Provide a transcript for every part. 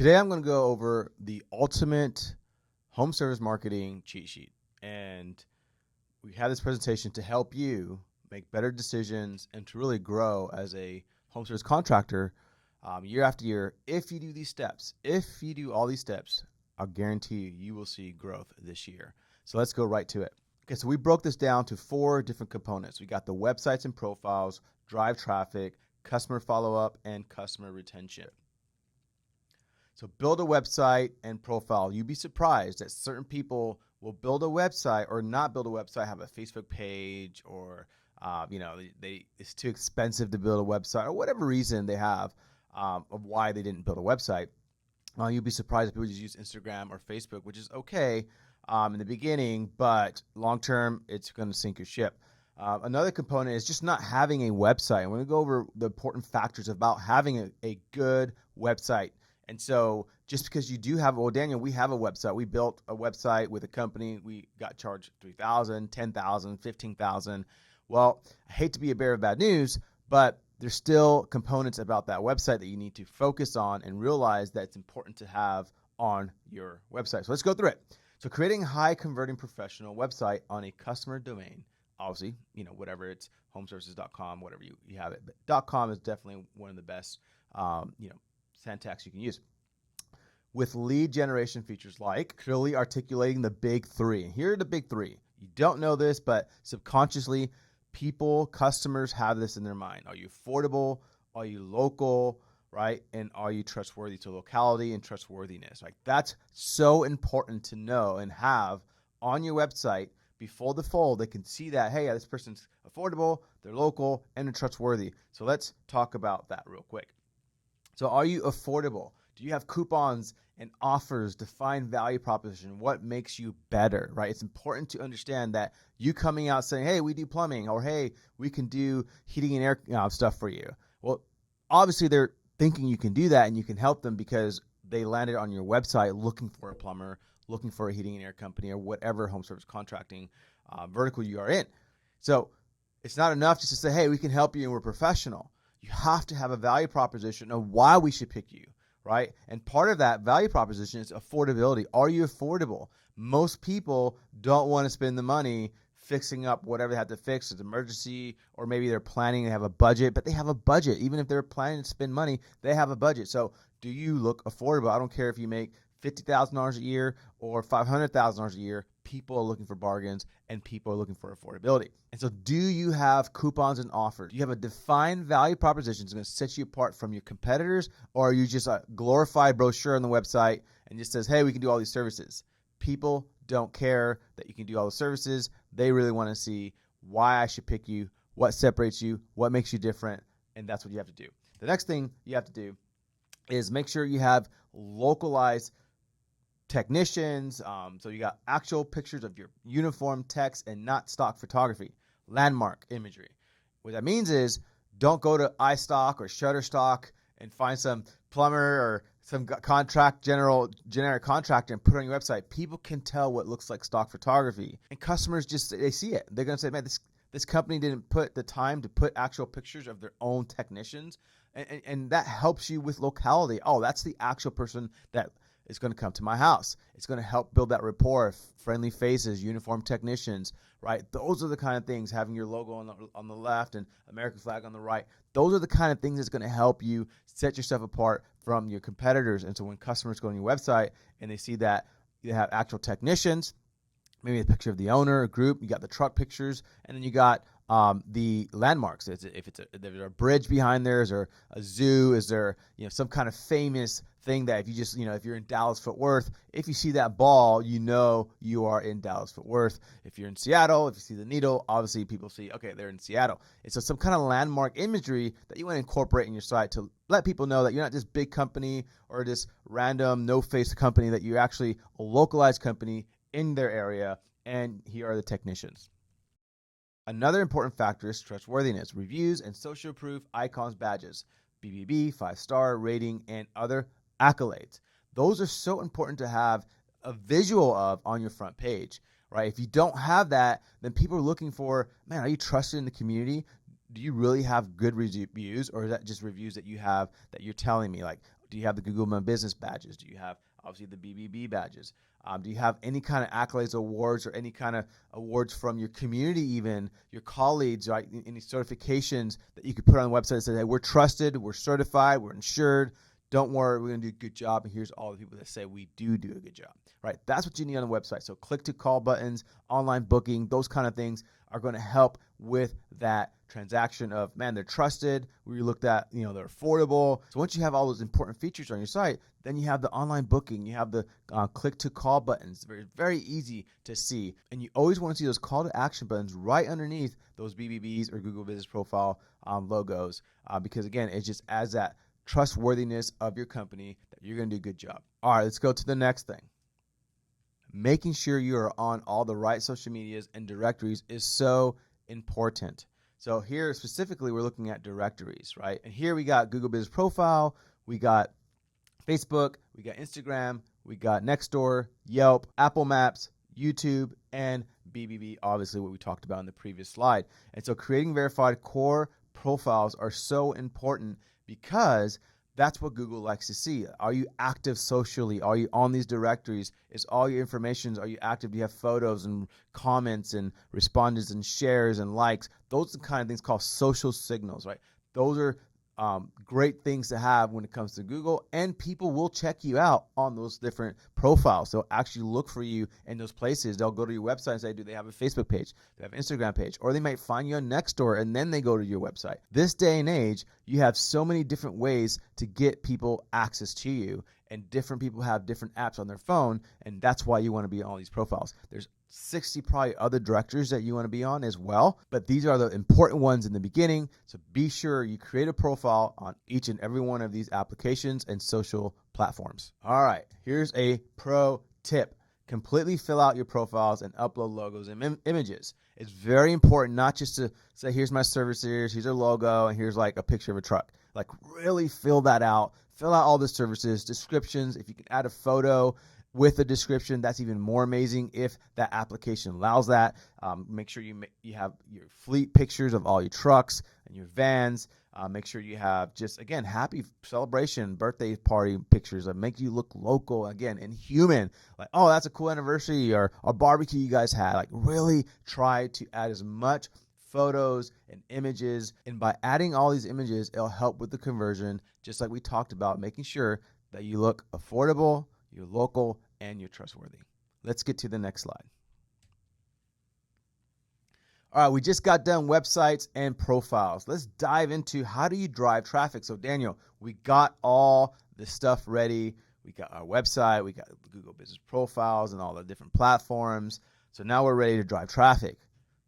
Today, I'm going to go over the ultimate home service marketing cheat sheet. And we have this presentation to help you make better decisions and to really grow as a home service contractor year after year. If you do these steps, if you do all these steps, I'll guarantee you will see growth this year. So let's go right to it. Okay, so we broke this down to 4 different components. We got the websites and profiles, drive traffic, customer follow-up, and customer retention. So build a website and profile. You'd be surprised that certain people will build a website or not build a website, have a Facebook page, or it's too expensive to build a website, or whatever reason they have of why they didn't build a website. You'd be surprised if people just use Instagram or Facebook, which is okay in the beginning, but long term, it's going to sink your ship. Another component is just not having a website. I'm going to go over the important factors about having a good website. And so just because you do have, well, Daniel, we have a website. We built a website with a company. We got charged $3,000, $10,000, $15,000. Well, I hate to be a bearer of bad news, but there's still components about that website that you need to focus on and realize that it's important to have on your website. So let's go through it. So creating a high converting professional website on a customer domain, obviously, whatever it's homeservices.com, whatever you have it, but .com is definitely one of the best, syntax you can use. With lead generation features like clearly articulating the big 3. Here are the big 3. You don't know this, but subconsciously, customers have this in their mind. Are you affordable? Are you local? Right? And are you trustworthy? So locality and trustworthiness. Right? That's so important to know and have on your website. Before the fold, they can see that, hey, this person's affordable, they're local, and they're trustworthy. So let's talk about that real quick. So are you affordable? Do you have coupons and offers, defined value proposition? What makes you better, right? It's important to understand that you coming out saying, hey, we do plumbing, or hey, we can do heating and air stuff for you. Well, obviously they're thinking you can do that and you can help them because they landed on your website looking for a plumber, looking for a heating and air company, or whatever home service contracting vertical you are in. So it's not enough just to say, hey, we can help you and we're professional. You have to have a value proposition of why we should pick you, right? And part of that value proposition is affordability. Are you affordable? Most people don't want to spend the money fixing up whatever they have to fix. It's an emergency, or maybe they're planning to have a budget, but they have a budget. Even if they're planning to spend money, they have a budget. So do you look affordable? I don't care if you make $50,000 a year or $500,000 a year. People are looking for bargains and people are looking for affordability. And so do you have coupons and offers? Do you have a defined value proposition that's going to set you apart from your competitors, or are you just a glorified brochure on the website and just says, hey, we can do all these services? People don't care that you can do all the services. They really want to see why I should pick you, what separates you, what makes you different, and that's what you have to do. The next thing you have to do is make sure you have localized technicians. So you got actual pictures of your uniform text and not stock photography. Landmark imagery. What that means is don't go to iStock or Shutterstock and find some plumber or some generic contractor and put it on your website. People can tell what looks like stock photography, and customers they see it. They're going to say, man, this company didn't put the time to put actual pictures of their own technicians, and that helps you with locality. Oh, that's the actual person that is going to come to my house. It's going to help build that rapport, friendly faces, uniformed technicians, right? Those are the kind of things, having your logo on the left and American flag on the right. Those are the kind of things that's going to help you set yourself apart from your competitors. And so when customers go on your website and they see that you have actual technicians, maybe a picture of the owner, a group, you got the truck pictures, and then you got the landmarks. If there's a bridge behind there, is there a zoo, is there some kind of famous thing that if you just if you're in Dallas Fort Worth, if you see that ball, you are in Dallas Fort Worth. If you're in Seattle, if you see the needle, obviously people see, okay, they're in Seattle. And so some kind of landmark imagery that you want to incorporate in your site to let people know that you're not this big company or this random no-face company, that you're actually a localized company in their area, and here are the technicians. Another important factor is trustworthiness, reviews, and social proof, icons, badges, BBB, 5-star rating, and other accolades. Those are so important to have a visual of on your front page, right? If you don't have that, then people are looking for, man, are you trusted in the community? Do you really have good reviews, or is that just reviews that you have that you're telling me? Like, Do you have the Google My Business badges? Do you have obviously the BBB badges? Do you have any kind of accolades, awards, or any kind of awards from your community, even your colleagues, right? Any certifications that you could put on the website that say, hey, we're trusted, we're certified, we're insured. Don't worry, we're going to do a good job. And here's all the people that say we do a good job, right? That's what you need on the website. So click to call buttons, online booking, those kind of things are going to help with that transaction of, man, they're trusted. We looked at, they're affordable. So once you have all those important features on your site, then you have the online booking. You have the click to call buttons. Very, very easy to see. And you always want to see those call to action buttons right underneath those BBBs or Google Business Profile logos because, again, it just adds that trustworthiness of your company that you're going to do a good job. All right, let's go to the next thing. Making sure you are on all the right social medias and directories is so important. So here specifically, we're looking at directories, right? And here we got Google Business Profile, we got Facebook, we got Instagram, we got Nextdoor, Yelp, Apple Maps, YouTube, and BBB, obviously what we talked about in the previous slide. And so creating verified core profiles are so important because that's what Google likes to see. Are you active socially? Are you on these directories? Is all your information, are you active? Do you have photos and comments and responses and shares and likes? Those are the kind of things called social signals, right? Those are great things to have when it comes to Google, and people will check you out on those different profiles. They'll actually look for you in those places. They'll go to your website and say, do they have a Facebook page? Do they have an Instagram page? Or they might find you on Nextdoor and then they go to your website. This day and age, you have so many different ways to get people access to you, and different people have different apps on their phone, and that's why you want to be on all these profiles. There's 60 probably other directories that you want to be on as well, but these are the important ones in the beginning. So be sure you create a profile on each and every one of these applications and social platforms. All right, here's a pro tip. Completely fill out your profiles and upload logos and images. It's very important not just to say, here's my services, here's a logo, and here's like a picture of a truck. Like really fill that out. Fill out all the services, descriptions. If you can add a photo with a description, that's even more amazing if that application allows that. Make sure you have your fleet pictures of all your trucks and your vans. Make sure you have just, again, happy celebration, birthday party pictures that make you look local, again, and human. Like, oh, that's a cool anniversary or a barbecue you guys had. Like, really try to add as much photos and images. And by adding all these images, it'll help with the conversion, just like we talked about, making sure that you look affordable, you're local, and you're trustworthy. Let's get to the next slide. All right, we just got done websites and profiles. Let's dive into how do you drive traffic. So Daniel, we got all the stuff ready. We got our website, we got Google Business Profiles and all the different platforms. So now we're ready to drive traffic.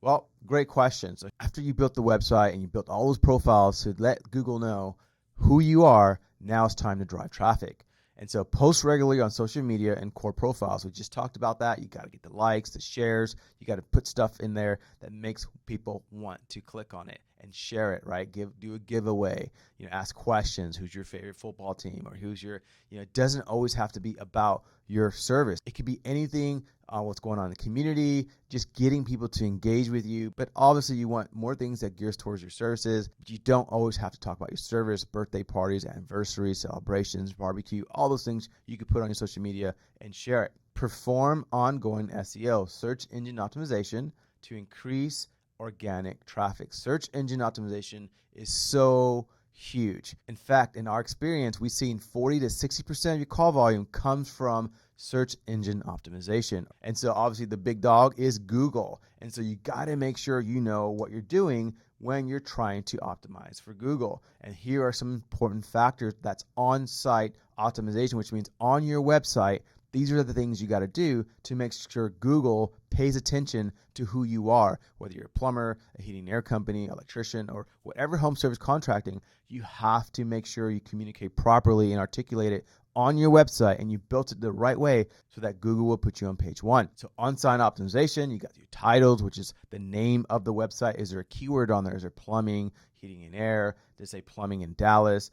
Well, great question. So after you built the website and you built all those profiles to let Google know who you are, now it's time to drive traffic. And so post regularly on social media and core profiles. We just talked about that. You got to get the likes, the shares. You got to put stuff in there that makes people want to click on it and share it, right? Do a giveaway, ask questions. Who's your favorite football team, or who's your, it doesn't always have to be about your service. It could be anything, what's going on in the community, just getting people to engage with you. But obviously you want more things that gears towards your services. But you don't always have to talk about your service, birthday parties, anniversaries, celebrations, barbecue, all those things you could put on your social media and share it. Perform ongoing SEO, search engine optimization, to increase organic traffic. Search engine optimization is so huge. In fact, in our experience, we've seen 40 to 60% of your call volume comes from search engine optimization. And so obviously the big dog is Google. And so you got to make sure you know what you're doing when you're trying to optimize for Google. And here are some important factors that's on-site optimization, which means on your website. These are the things you got to do to make sure Google pays attention to who you are, whether you're a plumber, a heating and air company, electrician, or whatever home service contracting. You have to make sure you communicate properly and articulate it on your website, and you built it the right way so that Google will put you on page one. So on-site optimization, you got your titles, which is the name of the website. Is there a keyword on there? Is there plumbing, heating and air? Does it say plumbing in Dallas?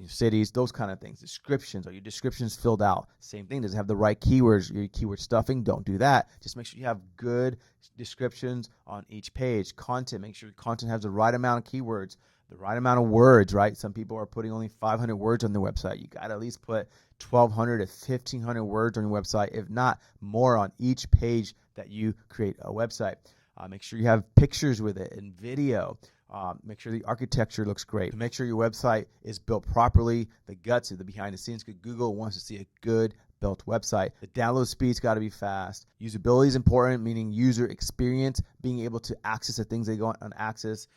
Cities, those kind of things. Descriptions, are your descriptions filled out? Same thing, does it have the right keywords? Your keyword stuffing, don't do that. Just make sure you have good descriptions on each page. Content, make sure content has the right amount of keywords. the right amount of words, right? Some people are putting only 500 words on their website. You got to at least put 1,200 to 1,500 words on your website, if not more, on each page that you create a website. Make sure you have pictures with it and video. Make sure the architecture looks great. Make sure your website is built properly, the guts of the behind the scenes, because Google wants to see a good built website. The download speed's got to be fast. Usability is important, meaning user experience, being able to access the things they go on access.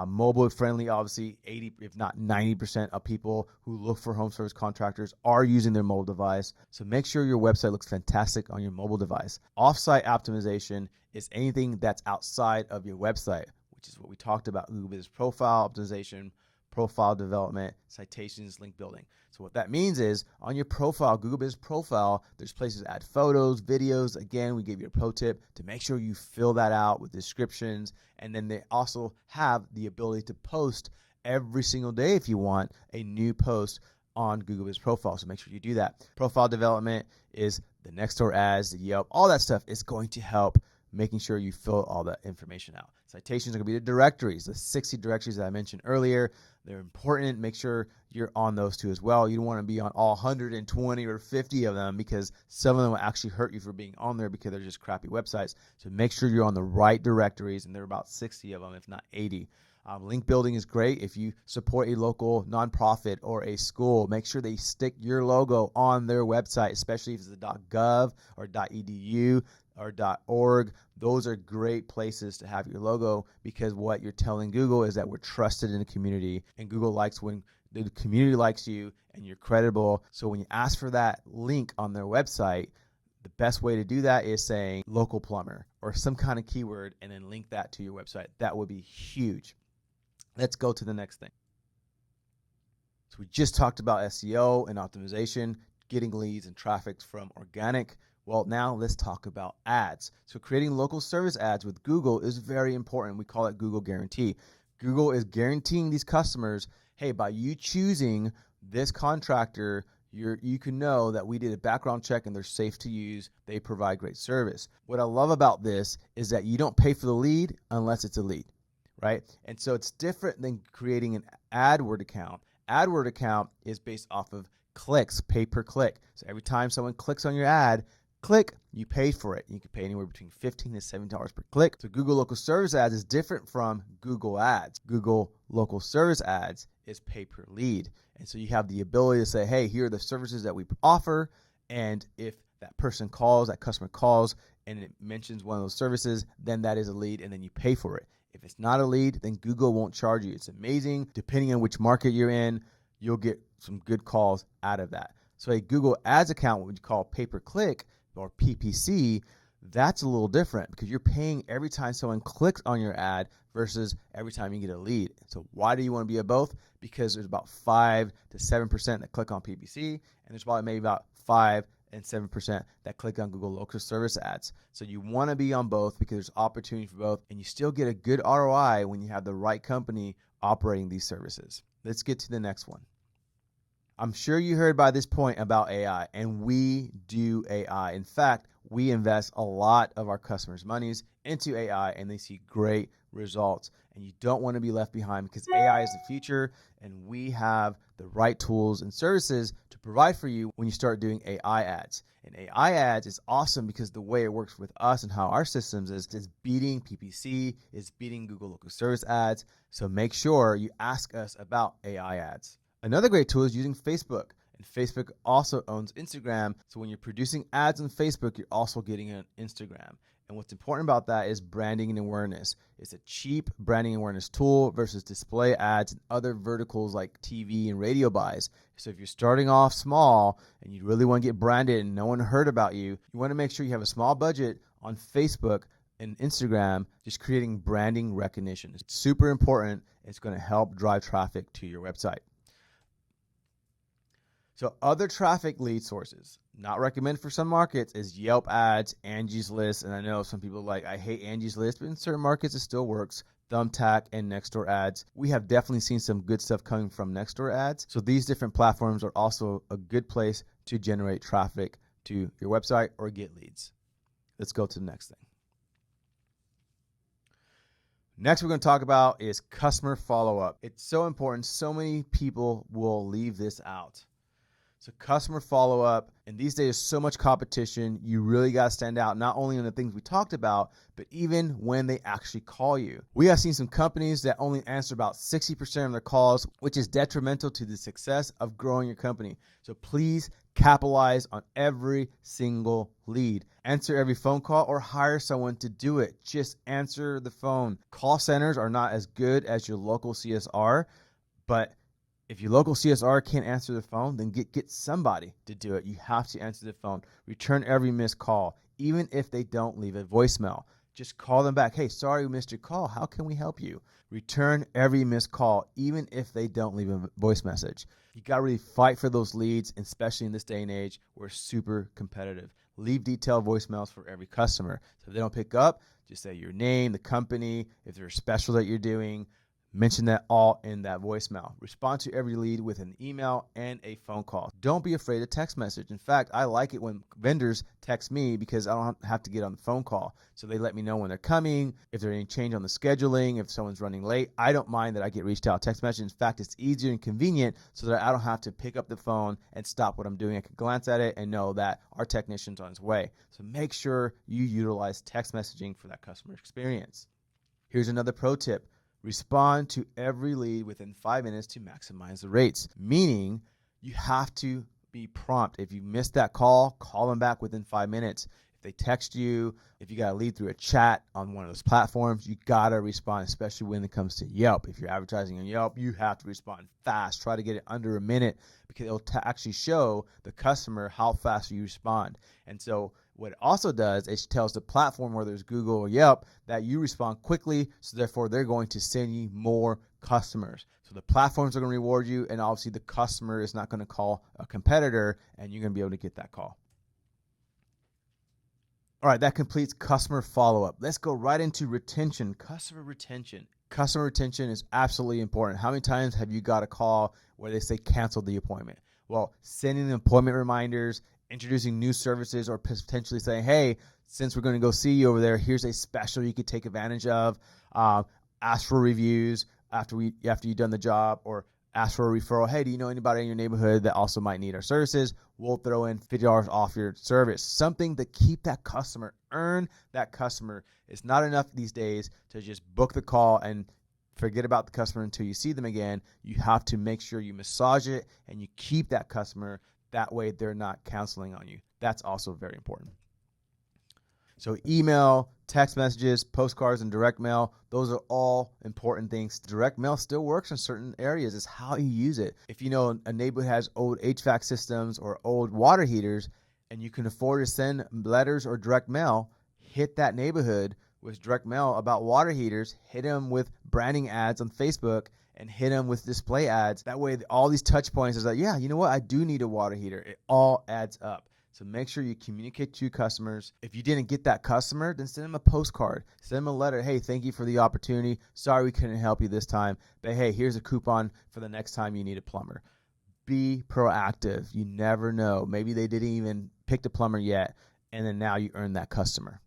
Mobile friendly, obviously 80, if not 90% of people who look for home service contractors are using their mobile device. So make sure your website looks fantastic on your mobile device. Offsite optimization is anything that's outside of your website, which is what we talked about: Google Business Profile optimization, profile development, citations, link building. So what that means is on your profile, Google Business Profile, there's places to add photos, videos. Again, we gave you a pro tip to make sure you fill that out with descriptions. And then they also have the ability to post every single day if you want a new post on Google Business Profile. So make sure you do that. Profile development is the Nextdoor ads, the Yelp, all that stuff is going to help making sure you fill all that information out. Citations are going to be the directories, the 60 directories that I mentioned earlier. They're important. Make sure you're on those too as well. You don't want to be on all 120 or 50 of them, because some of them will actually hurt you for being on there because they're just crappy websites. So make sure you're on the right directories, and there are about 60 of them, if not 80. Link building is great. If you support a local nonprofit or a school, make sure they stick your logo on their website, especially if it's a .gov or .edu or .org. Those are great places to have your logo, because what you're telling Google is that we're trusted in the community, and Google likes when the community likes you and you're credible. So when you ask for that link on their website, the best way to do that is saying local plumber or some kind of keyword, and then link that to your website. That would be huge. Let's go to the next thing. So we just talked about SEO and optimization, getting leads and traffic from organic. Well, now let's talk about ads. So creating local service ads with Google is very important. We call it Google Guarantee. Google is guaranteeing these customers, hey, by you choosing this contractor, you can know that we did a background check and they're safe to use. They provide great service. What I love about this is that you don't pay for the lead unless it's a lead, right? And so it's different than creating an AdWord account. AdWord account is based off of clicks, pay per click. So every time someone clicks on your ad, you pay for it. You can pay anywhere between $15 to $70 per click. So Google Local Service Ads is different from Google Ads. Google Local Service Ads is pay per lead. And so you have the ability to say, hey, here are the services that we offer. And if that person calls, that customer calls, and it mentions one of those services, then that is a lead, and then you pay for it. If it's not a lead, then Google won't charge you. It's amazing. Depending on which market you're in, you'll get some good calls out of that. So a Google Ads account, what we call pay-per-click or PPC, that's a little different, because you're paying every time someone clicks on your ad versus every time you get a lead. So why do you want to be at both? Because there's about 5 to 7% that click on PPC, and there's probably maybe about 5 and 7% that click on Google Local Service Ads. So you want to be on both, because there's opportunity for both, and you still get a good ROI when you have the right company operating these services. Let's get to the next one. I'm sure you heard by this point about AI, and we do AI. In fact, we invest a lot of our customers' monies into AI, and they see great results. And you don't want to be left behind, because AI is the future, and we have the right tools and services to provide for you when you start doing AI ads. And AI ads is awesome because the way it works with us and how our systems is beating PPC, is beating Google Local Service Ads. So make sure you ask us about AI ads. Another great tool is using Facebook, and Facebook also owns Instagram. So when you're producing ads on Facebook, you're also getting on Instagram. And what's important about that is branding and awareness. It's a cheap branding and awareness tool versus display ads and other verticals like TV and radio buys. So if you're starting off small and you really want to get branded and no one heard about you, you want to make sure you have a small budget on Facebook and Instagram, just creating branding recognition. It's super important. It's going to help drive traffic to your website. So other traffic lead sources, not recommended for some markets, is Yelp ads, Angie's List, and I know some people are like, I hate Angie's List, but in certain markets it still works. Thumbtack and Nextdoor ads. We have definitely seen some good stuff coming from Nextdoor ads. So these different platforms are also a good place to generate traffic to your website or get leads. Let's go to the next thing. Next, we're going to talk about is customer follow-up. It's so important. So many people will leave this out. So customer follow-up, and these days so much competition, you really got to stand out, not only in the things we talked about, but even when they actually call you. We have seen some companies that only answer about 60% of their calls, which is detrimental to the success of growing your company. So please capitalize on every single lead. Answer every phone call or hire someone to do it. Just answer the phone. Call centers are not as good as your local CSR, but if your local CSR can't answer the phone, then get somebody to do it. You have to answer the phone. Return every missed call, even if they don't leave a voicemail. Just call them back. Hey, sorry we missed your call. How can we help you? Return every missed call, even if they don't leave a voice message. You got to really fight for those leads, especially in this day and age. We're super competitive. Leave detailed voicemails for every customer. So if they don't pick up, just say your name, the company, if there's a special that you're doing. Mention that all in that voicemail. Respond to every lead with an email and a phone call. Don't be afraid to text message. In fact, I like it when vendors text me because I don't have to get on the phone call. So they let me know when they're coming, if there's any change on the scheduling, if someone's running late. I don't mind that I get reached out text message. In fact, it's easier and convenient so that I don't have to pick up the phone and stop what I'm doing. I can glance at it and know that our technician's on his way. So make sure you utilize text messaging for that customer experience. Here's another pro tip. Respond to every lead within 5 minutes to maximize the rates, meaning you have to be prompt. If you missed that call, call them back within 5 minutes. If they text you, if you got a lead through a chat on one of those platforms, you got to respond, especially when it comes to Yelp. If you're advertising on Yelp, you have to respond fast. Try to get it under a minute because it'll actually show the customer how fast you respond. And so what it also does is it tells the platform, whether it's Google or Yelp, that you respond quickly, so therefore they're going to send you more customers. So the platforms are going to reward you, and obviously the customer is not going to call a competitor, and you're going to be able to get that call. All right, that completes customer follow-up. Let's go right into retention, customer retention. Customer retention is absolutely important. How many times have you got a call where they say cancel the appointment? Well, sending them appointment reminders, introducing new services, or potentially saying, hey, since we're going to go see you over there, here's a special you could take advantage of. Ask for reviews after you've done the job, or ask for a referral. Hey, do you know anybody in your neighborhood that also might need our services? We'll throw in $50 off your service. Something to keep that customer, earn that customer. It's not enough these days to just book the call and forget about the customer until you see them again. You have to make sure you massage it and you keep that customer. That way they're not canceling on you. That's also very important. So email, text messages, postcards, and direct mail, those are all important things. Direct mail still works in certain areas. It's how you use it. If you know a neighborhood has old HVAC systems or old water heaters and you can afford to send letters or direct mail, hit that neighborhood with direct mail about water heaters, hit them with branding ads on Facebook, and hit them with display ads. That way, all these touch points is like, yeah, you know what? I do need a water heater. It all adds up. So make sure you communicate to your customers. If you didn't get that customer, then send them a postcard. Send them a letter. Hey, thank you for the opportunity. Sorry we couldn't help you this time. But hey, here's a coupon for the next time you need a plumber. Be proactive. You never know. Maybe they didn't even pick the plumber yet, and then now you earn that customer.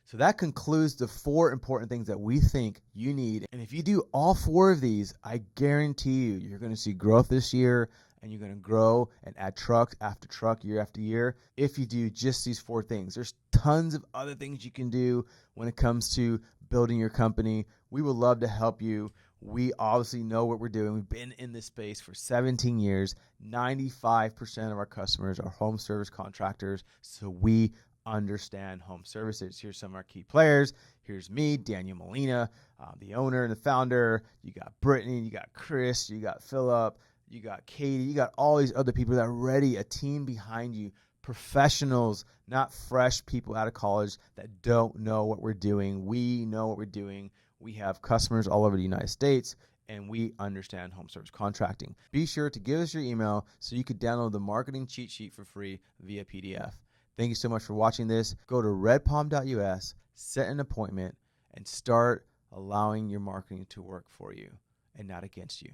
So that concludes the 4 important things that we think you need. And if you do all 4 of these, I guarantee you're going to see growth this year, and you're going to grow and add truck after truck year after year if you do just these 4 things. There's tons of other things you can do when it comes to building your company. We would love to help you. We obviously know what we're doing. We've been in this space for 17 years. 95% of our customers are home service contractors, so we understand home services. Here's some of our key players. Here's me, Daniel Molina, the owner and the founder. You got Brittany, you got Chris, you got Philip, you got Katie, you got all these other people that are ready, a team behind you, professionals, not fresh people out of college that don't know what we're doing. We know what we're doing. We have customers all over the United States, and we understand home service contracting. Be sure to give us your email so you can download the marketing cheat sheet for free via PDF. Thank you so much for watching this. Go to redpalm.us, set an appointment, and start allowing your marketing to work for you and not against you.